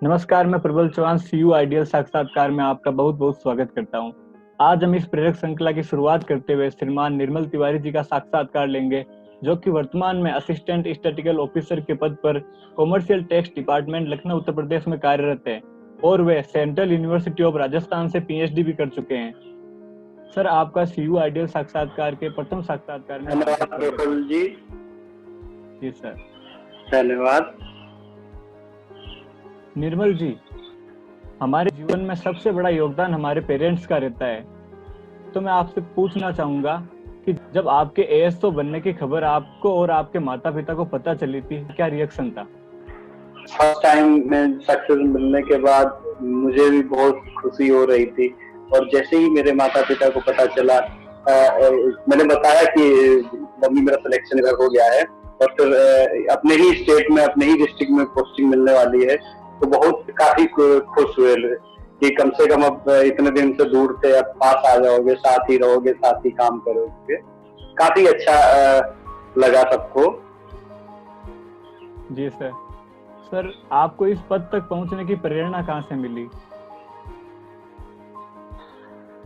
नमस्कार, मैं प्रबल चौहान सीयू आइडियल साक्षात्कार में आपका बहुत बहुत स्वागत करता हूं। आज हम इस प्रेरक श्रृंखला की शुरुआत करते हुए श्रीमान निर्मल तिवारी जी का साक्षात्कार लेंगे, जो कि वर्तमान में असिस्टेंट स्टैटिस्टिकल ऑफिसर के पद पर commercial tax department Lucknow Uttar Pradesh में कार्यरत है और वे सेंट्रल यूनिवर्सिटी ऑफ राजस्थान से पीएचडी भी कर चुके हैं। सर, आपका सीयू आइडियल साक्षात्कार के प्रथम साक्षात्कार में धन्यवाद प्रफुल्ल जी। जी सर, धन्यवाद। निर्मल जी, हमारे जीवन में सबसे बड़ा योगदान हमारे पेरेंट्स का रहता है, तो मैं आपसे पूछना चाहूंगा कि जब आपके एएसओ बनने की खबर आपको और आपके माता पिता को पता चली थी, क्या रिएक्शन था? फर्स्ट टाइम में सक्सेस मिलने के बाद मुझे भी बहुत खुशी हो रही थी, और जैसे ही मेरे माता पिता को पता चला, मैंने बताया कि मम्मी मेरा सिलेक्शन इधर हो गया है और फिर अपने ही स्टेट में, अपने ही डिस्ट्रिक्ट में पोस्टिंग मिलने वाली है, तो बहुत काफी खुश हुए कि कम से कम अब इतने दिन से दूर थे, अब पास आ जाओगे, साथ ही रहोगे, साथ ही काम करोगे। काफी अच्छा लगा सबको। जी सर। सर, आपको इस पद तक पहुंचने की प्रेरणा कहाँ से मिली?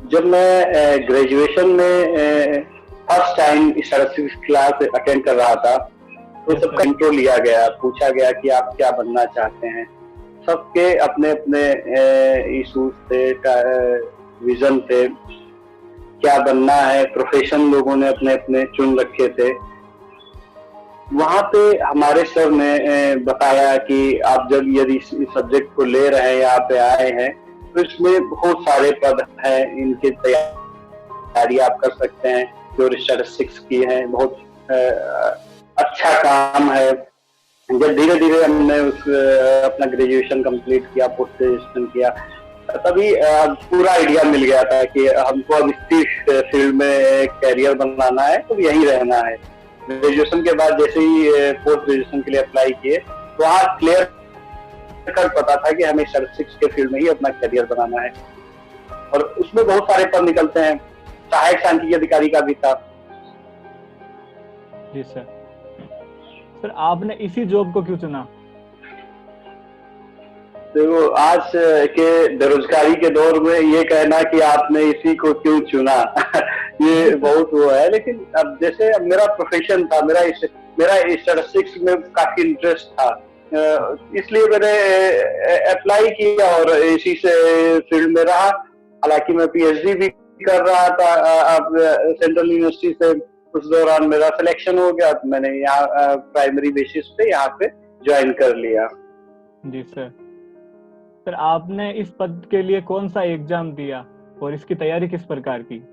जब मैं ग्रेजुएशन में first time statistics class attend कर रहा था, तो सबका इंट्रो लिया गया, पूछा गया कि आप क्या बनना चाहते हैं। सबके अपने अपने इश्यूज थे, विजन थे, क्या बनना है, प्रोफेशन लोगों ने अपने अपने चुन रखे थे। वहां पे हमारे सर ने बताया कि आप जब यदि इस सब्जेक्ट को ले रहे हैं, यहाँ पे आए हैं, तो इसमें बहुत सारे पद हैं, इनकी तैयारी आप कर सकते हैं, जो स्टैटिस्टिक्स की है, बहुत अच्छा काम है। जब धीरे धीरे हमने अपना ग्रेजुएशन कंप्लीट किया, पोस्ट ग्रेजुएशन किया, तभी पूरा आइडिया मिल गया था कि हमको अब इसी फील्ड में कैरियर बनाना है, तो यहीं रहना है। ग्रेजुएशन के बाद जैसे ही पोस्ट ग्रेजुएशन के लिए अप्लाई किए, तो वहाँ क्लियर कर पता था कि हमें स्टैटिस्टिक्स के फील्ड में ही अपना कैरियर बनाना है, और उसमें बहुत सारे पद निकलते हैं। सहायक सांख्यिकी अधिकारी का भी था। जी सर। सर, आपने इसी जॉब को क्यों चुना? देखो, आज के बेरोजगारी के दौर में ये कहना कि आपने इसी को क्यों चुना ये बहुत वो है, लेकिन अब जैसे अब मेरा प्रोफेशन था, मेरा स्टैटिस्टिक्स में काफी इंटरेस्ट था, इसलिए मैंने अप्लाई किया और इसी से फील्ड में रहा। हालांकि मैं पीएचडी भी कर रहा था अब सेंट्रल यूनिवर्सिटी से, उस दौरान मेरा सिलेक्शन हो गया, तो मैंने यहाँ प्राइमरी बेसिस पे यहाँ पे ज्वाइन कर लिया। जी सर। सर, आपने इस पद के लिए कौन सा एग्जाम दिया और इसकी तैयारी किस प्रकार की?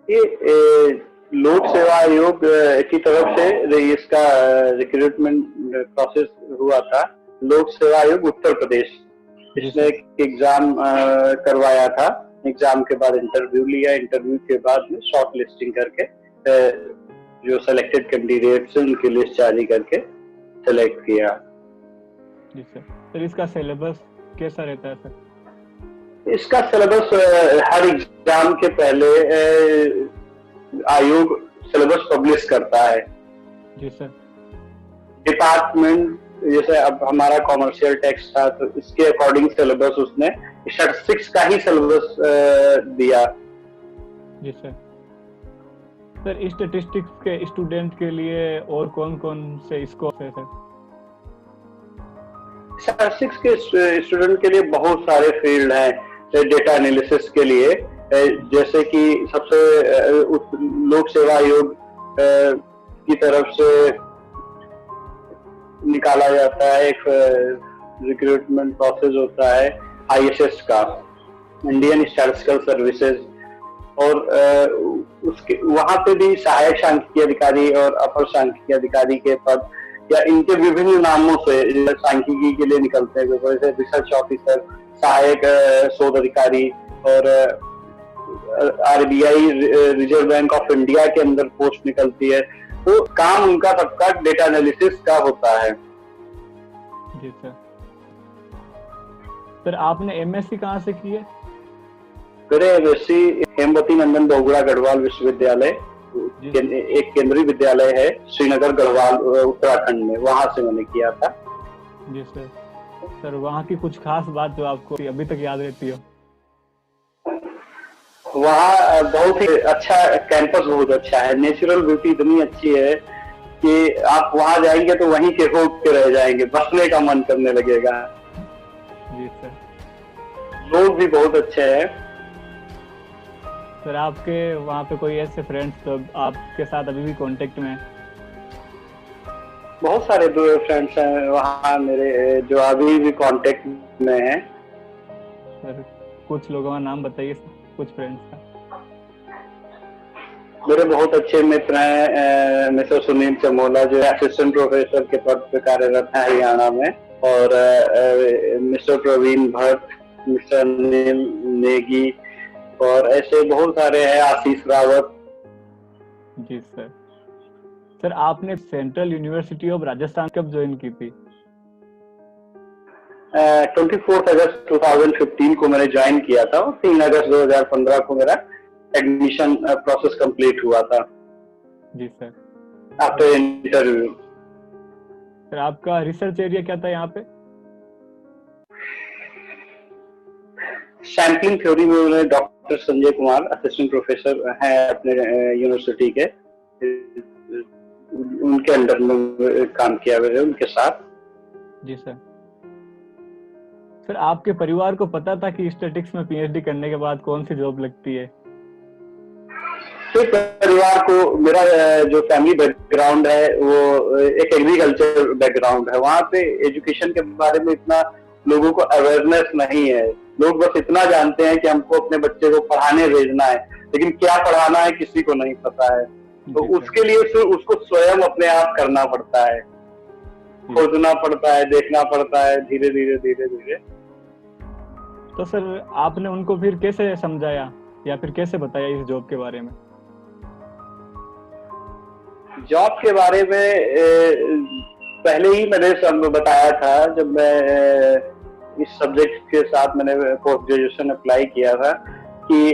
ये लोक सेवा आयोग की तरफ से इसका रिक्रूटमेंट प्रोसेस हुआ था। लोक सेवा आयोग उत्तर प्रदेश, इसने एक एग्जाम करवाया था। एग्जाम के बाद इंटरव्यू लिया, इंटरव्यू के बाद में शॉर्ट लिस्टिंग करके जो सिलेक्टेड कैंडिडेट्स हैं उनकी लिस्ट जारी करके सेलेक्ट किया। जी सर। सर, इसका सिलेबस कैसा रहता है सर? इसका सिलेबस हर एग्जाम के पहले आयोग सिलेबस पब्लिश करता है। जी सर। डिपार्टमेंट, जैसे अब हमारा कॉमर्शियल टैक्स था, तो इसके अकॉर्डिंग सिलेबस उसने स्टैटिस्टिक्स का ही सिलेबस दिया। जी सर। सर, स्टैटिस्टिक्स के स्टूडेंट के लिए और कौन कौन से स्कोप है सर? स्टैटिस्टिक्स के स्टूडेंट के लिए बहुत सारे फील्ड हैं। डेटा एनालिसिस के लिए, जैसे कि सबसे लोक सेवा आयोग की तरफ से निकाला जाता है, एक रिक्रूटमेंट प्रोसेस होता है आईएसएस का, इंडियन स्टैटिस्टिकल सर्विसेज, और उसके वहां पे भी सहायक सांख्यिकी अधिकारी और अपर सांख्यिकी अधिकारी के पद या इनके विभिन्न नामों से सांख्यिकी के लिए निकलते हैं, जैसे रिसर्च ऑफिसर, सहायक शोध अधिकारी, और RBI reserve bank of India के अंदर पोस्ट निकलती है। तो काम उनका सबका डेटा एनालिसिस का होता है। जी सर। सर, आपने एमएससी कहाँ से की है? मेरे एमएससी हेमवती नंदन बहुगुणा गढ़वाल विश्वविद्यालय, एक केंद्रीय विद्यालय है श्रीनगर गढ़वाल उत्तराखंड में, वहां से मैंने किया था। जी सर। सर वहाँ की कुछ खास बात जो आपको अभी तक याद रहती हो? वहाँ बहुत ही अच्छा कैंपस, बहुत अच्छा है, नेचुरल ब्यूटी इतनी अच्छी है कि आप वहाँ जाएंगे तो वहीं के होके के रह जाएंगे, बसने का मन करने लगेगा। जी सर। लोग भी बहुत अच्छे हैं। सर आपके वहाँ पे कोई ऐसे फ्रेंड्स तो आपके साथ अभी भी कांटेक्ट में हैं? बहुत सारे फ्रेंड्स हैं वहाँ मेरे जो अभी भी कांटेक्ट में हैं। सर कुछ लोगों का नाम बताइए, कुछ फ्रेंड्स का। मेरे बहुत अच्छे मित्र हैं मिस्टर सुनील चमोला जो असिस्टेंट प्रोफेसर के पद पर कार्यरत है हरियाणा में, और मिस्टर प्रवीण भट्ट, मिस्टर अनिल नेगी, और ऐसे बहुत सारे हैं, आशीष रावत। जी सर। सर आपने सेंट्रल यूनिवर्सिटी ऑफ राजस्थान कब ज्वाइन की थी? 24 अगस्त 2015 को मैंने ज्वाइन किया था, 3 अगस्त 2015 को मेरा एडमिशन प्रोसेस कंप्लीट हुआ था। जी सर। After interview. सर आपका रिसर्च एरिया क्या था यहाँ पे? सैम्पलिंग थ्योरी में doctor Sanjay Kumar assistant professor हैं अपने यूनिवर्सिटी के, उनके अंडर में काम किया मैंने उनके साथ। जी सर। सर आपके परिवार को पता था कि स्टैटिक्स में पीएचडी करने के बाद कौन सी जॉब लगती है? तो परिवार को, मेरा जो फैमिली बैकग्राउंड है वो एक एग्रीकल्चर बैकग्राउंड है, वहाँ पे एजुकेशन के बारे में इतना लोगों को अवेयरनेस नहीं है। लोग बस इतना जानते हैं कि हमको अपने बच्चे को पढ़ाने भेजना है, लेकिन क्या पढ़ाना है किसी को नहीं पता है। तो उसके लिए फिर उसको स्वयं अपने आप करना पड़ता है, खोजना पड़ता है, देखना पड़ता है, धीरे धीरे धीरे धीरे। तो सर आपने उनको फिर कैसे समझाया या फिर कैसे बताया इस जॉब के बारे में? जॉब के बारे में पहले ही मैंने सब बताया था, जब मैं इस सब्जेक्ट के साथ मैंने पोस्ट ग्रेजुएशन अप्लाई किया था कि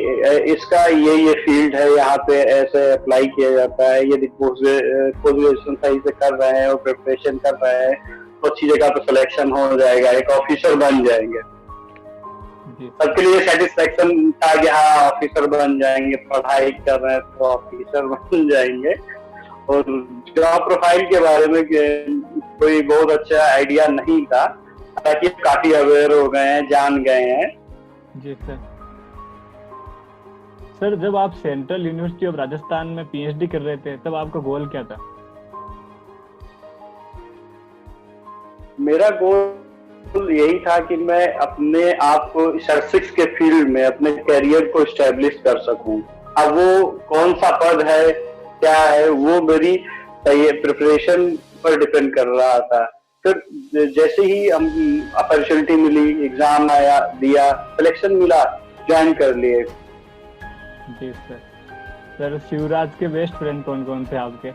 इसका ये फील्ड है, यहाँ पे ऐसे अप्लाई किया जाता है, यदि पोस्ट ग्रेजुएशन सही से कर रहे हैं और प्रिपरेशन कर रहे हैं तो अच्छी जगह पे सिलेक्शन हो जाएगा, एक ऑफिसर बन जाएंगे। सबके लिए सेटिस्फेक्शन था कि हाँ ऑफिसर बन जाएंगे, पढ़ाई कर रहे हैं तो ऑफिसर बन जाएंगे। और जॉब प्रोफाइल के बारे में कोई बहुत अच्छा आइडिया नहीं था, ताकि काफी अवेयर हो गए हैं, जान गए हैं। जी सर। सर जब आप सेंट्रल यूनिवर्सिटी ऑफ राजस्थान में पीएचडी कर रहे थे तब आपका गोल क्या था? मेरा गोल यही था कि मैं अपने आप को स्टैटिस्टिक्स के फील्ड में अपने करियर को एस्टेब्लिश कर सकूं। अब वो कौन सा पद है, क्या है, वो मेरी प्रिपरेशन पर डिपेंड कर रहा था। फिर जैसे ही हम अपॉर्चुनिटी मिली, एग्जाम आया, दिया, सिलेक्शन मिला, ज्वाइन कर लिए। जी सर। सर शिवराज के बेस्ट फ्रेंड कौन कौन थे आपके?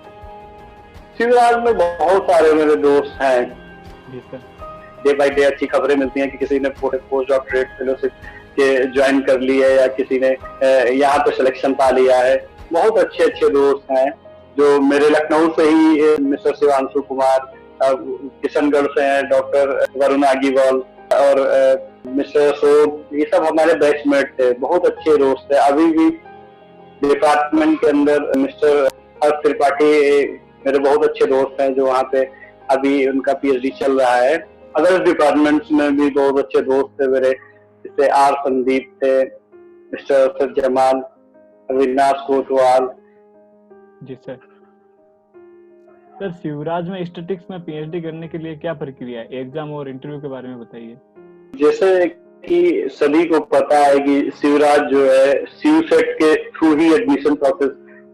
शिवराज में बहुत सारे मेरे दोस्त हैं। जी सर। डे बाय डे अच्छी खबरें मिलती हैं कि किसी ने पोस्ट डॉक्टरेट फेलोशिप के ज्वाइन कर ली है या किसी ने यहाँ पे सिलेक्शन पा लिया है। बहुत अच्छे अच्छे दोस्त हैं जो मेरे लखनऊ से ही मिस्टर शिवांशु कुमार, किशनगढ़ से हैं डॉक्टर वरुण आगीवाल और मिस्टर अशोक, ये सब हमारे बैचमेट थे, बहुत अच्छे दोस्त थे। अभी भी डिपार्टमेंट के अंदर मिस्टर हर्ष त्रिपाठी मेरे बहुत अच्छे दोस्त हैं जो वहाँ पे अभी उनका पीएचडी चल रहा है। अदर डिपार्टमेंट्स में भी बहुत अच्छे दोस्त थे मेरे, जैसे आर संदीप थे, मिस्टर असद जमाल, अविनाश कोतवाल। जी सर। सर शिवराज में स्टैटिस्टिक्स में पीएचडी करने के लिए क्या प्रक्रिया है, एग्जाम और इंटरव्यू के बारे में बताइए। जैसे कि सभी को पता है कि शिवराज जो है सीयूसेट के थ्रू ही एडमिशन प्रोसेस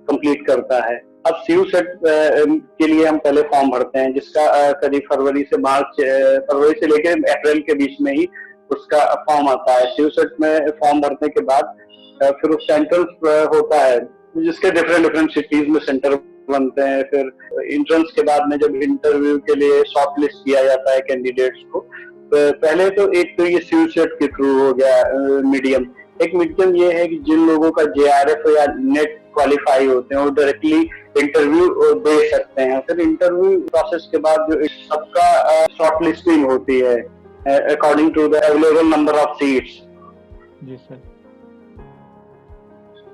कंप्लीट करता है। अब सीयूसेट के लिए हम पहले फॉर्म भरते हैं, जिसका करीब फरवरी से लेकर अप्रैल के बीच में ही उसका फॉर्म आता है। सीयूसेट में फॉर्म भरने के बाद फिर उस सेंटर होता है, जिसके डिफरेंट सिटीज में सेंटर बनते हैं। फिर एंट्रेंस के बाद में जब इंटरव्यू के लिए शॉर्ट लिस्ट किया जाता है कैंडिडेट्स को, तो पहले तो एक तो ये सीयूसेट के थ्रू हो गया मीडियम। एक मीडियम ये है कि जिन लोगों का जेआरएफ या नेट क्वालिफाई होते हैं वो डायरेक्टली इंटरव्यू दे सकते हैं। फिर इंटरव्यू प्रोसेस के बाद जो सबका शॉर्ट लिस्टिंग होती है according to the available number of seats. जी सर।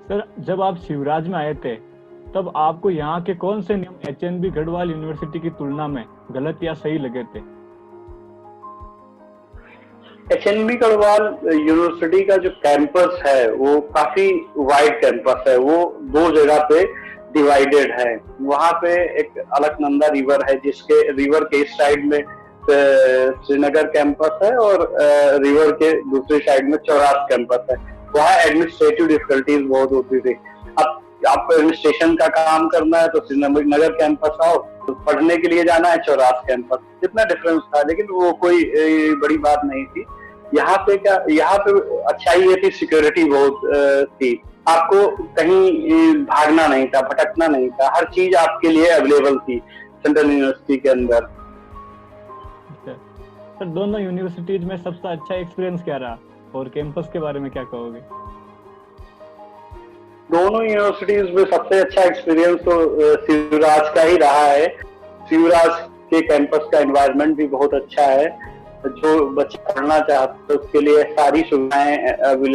सर जब आप शिवराज में आए थे तब आपको यहाँ के कौन से नियम HNB गढ़वाल यूनिवर्सिटी की तुलना में गलत या सही लगे थे? HNB गढ़वाल यूनिवर्सिटी का जो कैंपस है वो काफी वाइड कैंपस है, वो 2 जगह पे डिवाइडेड है। वहाँ पे एक अलकनंदा रिवर है, जिसके रिवर के इस साइड में श्रीनगर कैंपस है और रिवर के दूसरी साइड में चौरास कैंपस है। वहाँ एडमिनिस्ट्रेटिव डिफिकल्टीज बहुत होती थी। अब आपको एडमिनिस्ट्रेशन का काम करना है तो श्रीनगर कैंपस आओ, तो पढ़ने के लिए जाना है चौरास कैंपस। जितना डिफरेंस था, लेकिन वो कोई बड़ी बात नहीं थी। यहाँ पे अच्छाई ये थी, सिक्योरिटी बहुत थी। आपको कहीं भागना नहीं था, भटकना नहीं था, हर चीज आपके लिए अवेलेबल थी सेंट्रल यूनिवर्सिटी के अंदर। सर दोनों यूनिवर्सिटीज में सबसे अच्छा एक्सपीरियंस क्या रहा और कैंपस के बारे में क्या कहोगे? दोनों यूनिवर्सिटीज में सबसे अच्छा एक्सपीरियंस तो शिवराज का ही रहा है। शिवराज के कैंपस का एनवायरनमेंट भी बहुत अच्छा है। जो बच्चे पढ़ना चाहते हैं उसके लिए सारी सुविधाएं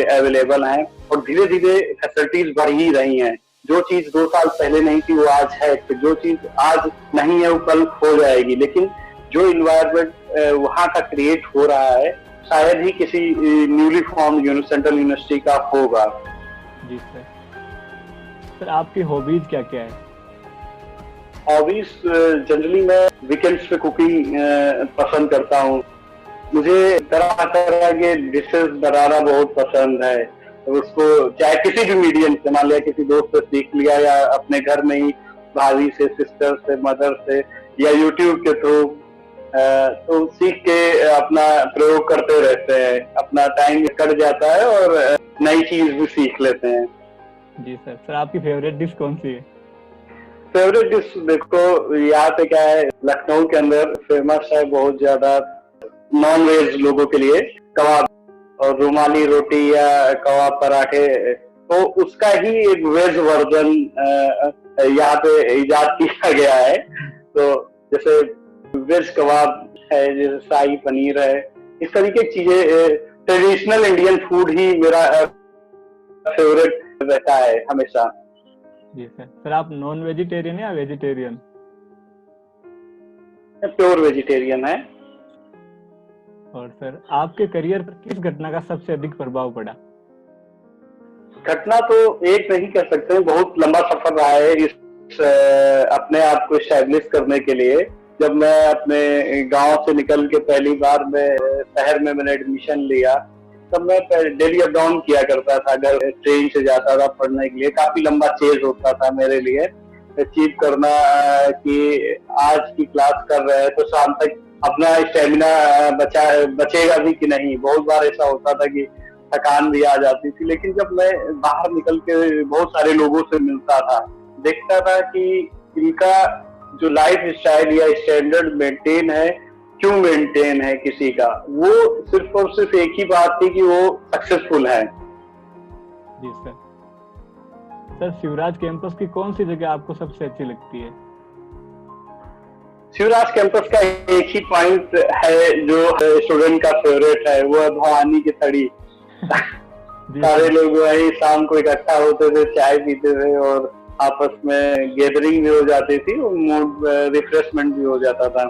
अवेलेबल हैं और धीरे धीरे फैसिलिटीज बढ़ ही रही हैं। जो चीज 2 साल पहले नहीं थी वो आज है, जो चीज आज नहीं है वो कल हो जाएगी। लेकिन जो इन्वायरमेंट वहाँ का क्रिएट हो रहा है शायद ही किसी न्यूली फॉर्म सेंट्रल यूनिवर्सिटी का होगा। जी सर। सर आपकी हॉबीज क्या क्या है? हॉबीज जनरली मैं वीकेंड्स पे कुकिंग पसंद करता हूँ। मुझे तरह तरह के डिशेस बनाना बहुत पसंद है। उसको चाहे किसी भी मीडियम से, मान लिया किसी दोस्त से सीख लिया या अपने घर में ही भाभी से, सिस्टर से, मदर से या यूट्यूब के थ्रू, तो सीख के अपना प्रयोग करते रहते हैं। अपना टाइम कट जाता है और नई चीज भी सीख लेते हैं। जी सर। सर आपकी फेवरेट डिश कौन सी है? फेवरेट डिश देखो, यहाँ पे क्या है, लखनऊ के अंदर फेमस है बहुत ज्यादा नॉन वेज लोगों के लिए कबाब और रुमाली रोटी या कबाब पराठे, तो उसका ही एक वेज वर्जन यहाँ पे इजाद किया गया है। तो जैसे वेज कबाब है, जैसे शाही पनीर है, इस तरीके की चीजें ट्रेडिशनल इंडियन फूड ही मेरा फेवरेट रहता है हमेशा। जी सर। सर आप नॉन वेजिटेरियन या वेजिटेरियन? प्योर वेजिटेरियन है। और सर आपके करियर पर किस घटना का सबसे अधिक प्रभाव पड़ा? घटना तो एक नहीं कह सकते, बहुत लंबा सफर रहा है इस अपने आप को एस्टैब्लिश करने के लिए। जब मैं अपने गांव से निकल के पहली बार मैं शहर में मैंने एडमिशन लिया, तब मैं डेली अप डाउन किया करता था। अगर ट्रेन से जाता था पढ़ने के लिए, काफी लंबा चेज होता था मेरे लिए अचीव करना कि आज की क्लास कर रहे हैं तो शाम तक अपना स्टेमिना बचेगा भी कि नहीं। बहुत बार ऐसा होता था कि थकान भी आ जाती थी। लेकिन जब मैं बाहर निकल के बहुत सारे लोगों से मिलता था, देखता था कि इनका जो लाइफ स्टाइल या स्टैंडर्ड मेंटेन है, क्यों मेंटेन है किसी का, वो सिर्फ और सिर्फ एक ही बात थी कि वो सक्सेसफुल है। जी सर। सर शिवराज कैंपस की कौन सी जगह आपको सबसे अच्छी लगती है? शिवराज कैंपस का एक ही पॉइंट है जो स्टूडेंट का फेवरेट है, वो है भवानी की थड़ी। सारे लोग वही शाम को इकट्ठा होते थे, चाय पीते थे और आपस में गैदरिंग भी हो जाती थी और मूड रिफ्रेशमेंट भी हो जाता था।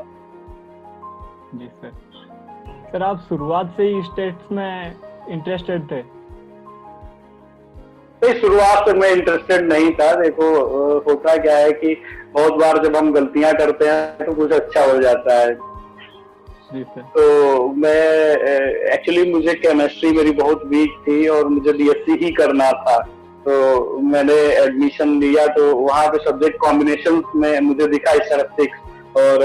जी सर। सर आप शुरुआत से ही स्टेट्स में इंटरेस्टेड थे? शुरुआत से मैं इंटरेस्टेड नहीं था। देखो होता क्या है कि बहुत बार जब हम गलतियां करते हैं तो कुछ अच्छा हो जाता है। जी सर। तो मैं एक्चुअली मुझे केमिस्ट्री मेरी बहुत वीक थी और मुझे बीएससी ही करना था। तो मैंने एडमिशन लिया तो वहाँ पे सब्जेक्ट कॉम्बिनेशन में मुझे दिखा स्टैटिस्टिक्स और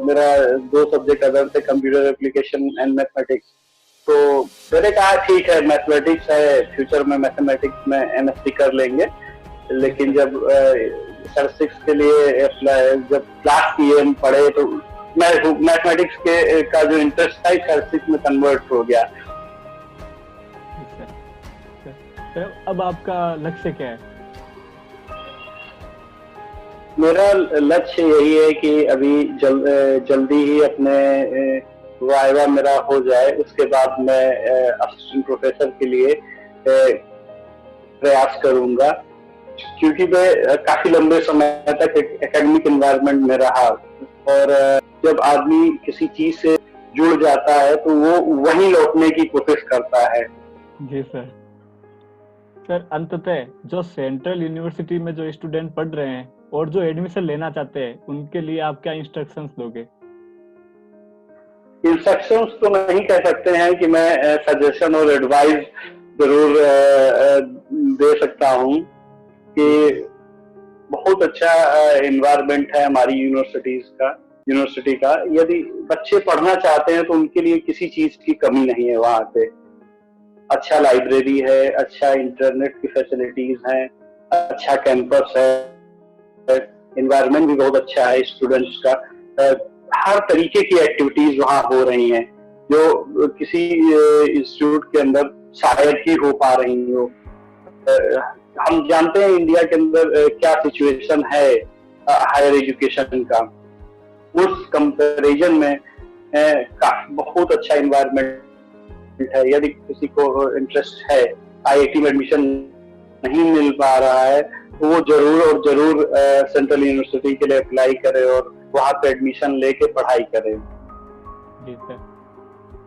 मेरा 2 सब्जेक्ट अदर थे, कंप्यूटर एप्लीकेशन एंड मैथमेटिक्स। तो मैंने कहा ठीक है, मैथमेटिक्स है, फ्यूचर में मैथमेटिक्स में एमएससी कर लेंगे। लेकिन जब स्टैटिस्टिक्स के लिए जब क्लास किए हम पढ़े तो मैथमेटिक्स के का जो इंटरेस्ट था स्टैटिस्टिक्स में कन्वर्ट हो गया। अब आपका लक्ष्य क्या है? मेरा लक्ष्य यही है कि अभी जल्दी ही अपने वाइवा मेरा हो जाए, उसके बाद मैं असिस्टेंट प्रोफेसर के लिए प्रयास करूंगा, क्योंकि मैं काफी लंबे समय तक एकेडमिक एनवायरनमेंट में रहा, और जब आदमी किसी चीज से जुड़ जाता है तो वो वहीं लौटने की कोशिश करता है। जी सर। सर, अंततः जो सेंट्रल यूनिवर्सिटी में जो स्टूडेंट पढ़ रहे हैं और जो एडमिशन लेना चाहते हैं, उनके लिए आप क्या इंस्ट्रक्शंस दोगे? इंस्ट्रक्शंस तो नहीं कह सकते हैं कि मैं सजेशन और एडवाइस जरूर दे सकता हूँ कि बहुत अच्छा एनवायरनमेंट है हमारी यूनिवर्सिटी का। यदि बच्चे पढ़ना चाहते हैं तो उनके लिए किसी चीज की कमी नहीं है। वहाँ पे अच्छा लाइब्रेरी है, अच्छा इंटरनेट की फैसिलिटीज हैं, अच्छा कैंपस है, एनवायरनमेंट भी बहुत अच्छा है स्टूडेंट्स का। हर तरीके की एक्टिविटीज वहाँ हो रही हैं जो किसी इंस्टीट्यूट के अंदर शायद ही हो पा रही हो। हम जानते हैं इंडिया के अंदर क्या सिचुएशन है हायर एजुकेशन का, उस कंपैरिजन में बहुत अच्छा एनवायरनमेंट है। यदि किसी को इंटरेस्ट है, आईआईटी में एडमिशन नहीं मिल पा रहा है, तो वो जरूर और जरूर सेंट्रल यूनिवर्सिटी के लिए अप्लाई करे और वहां पे एडमिशन लेके पढ़ाई करे। जी सर।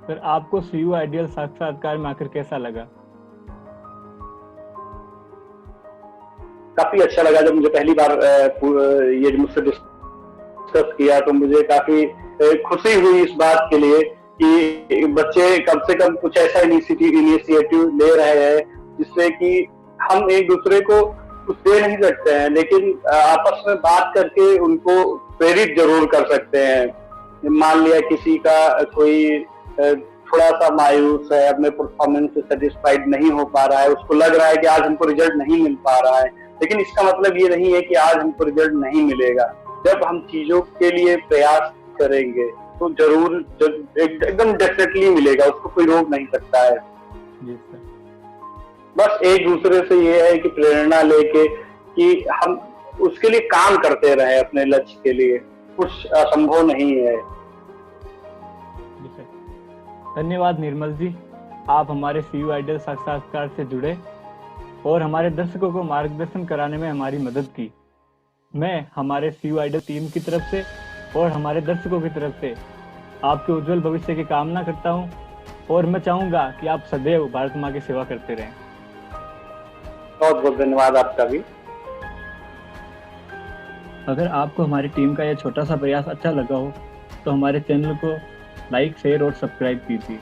सर, आपको सीयू आइडियल साक्षात्कार में आकर कैसा लगा? काफी अच्छा लगा। जब मुझे पहली बार ये मुझसे डिस्कस किया तो मुझे काफी खुशी हुई इस बात के लिए कि बच्चे कम से कम कुछ ऐसा इनिशिएटिव ले रहे हैं जिससे कि हम एक दूसरे को कुछ दे नहीं सकते हैं, लेकिन आपस में बात करके उनको प्रेरित जरूर कर सकते हैं। मान लिया किसी का कोई थोड़ा सा मायूस है, अपने परफॉर्मेंस से सेटिस्फाइड नहीं हो पा रहा है, उसको लग रहा है कि आज हमको रिजल्ट नहीं मिल पा रहा है, लेकिन इसका मतलब ये नहीं है कि आज हमको रिजल्ट नहीं मिलेगा। जब हम चीजों के लिए प्रयास करेंगे तो जरूर एकदम डेफिनेटली मिलेगा, उसको कोई रोक नहीं सकता है। बस एक दूसरे से ये है कि प्रेरणा लेके कि हम उसके लिए काम करते रहे, अपने लक्ष्य के लिए, कुछ असंभव नहीं है। धन्यवाद निर्मल जी, आप हमारे सीयू आइडियल साक्षात्कार से जुड़े और हमारे दर्शकों को मार्गदर्शन कराने में हमारी मदद की। मैं हमारे सीयू आइडियल टीम की तरफ से और हमारे दर्शकों की तरफ से आपके उज्जवल भविष्य की कामना करता हूं, और मैं चाहूंगा कि आप सदैव भारत माँ की सेवा करते रहें। बहुत बहुत धन्यवाद आपका भी। अगर आपको हमारी टीम का यह छोटा सा प्रयास अच्छा लगा हो तो हमारे चैनल को लाइक, शेयर और सब्सक्राइब कीजिए।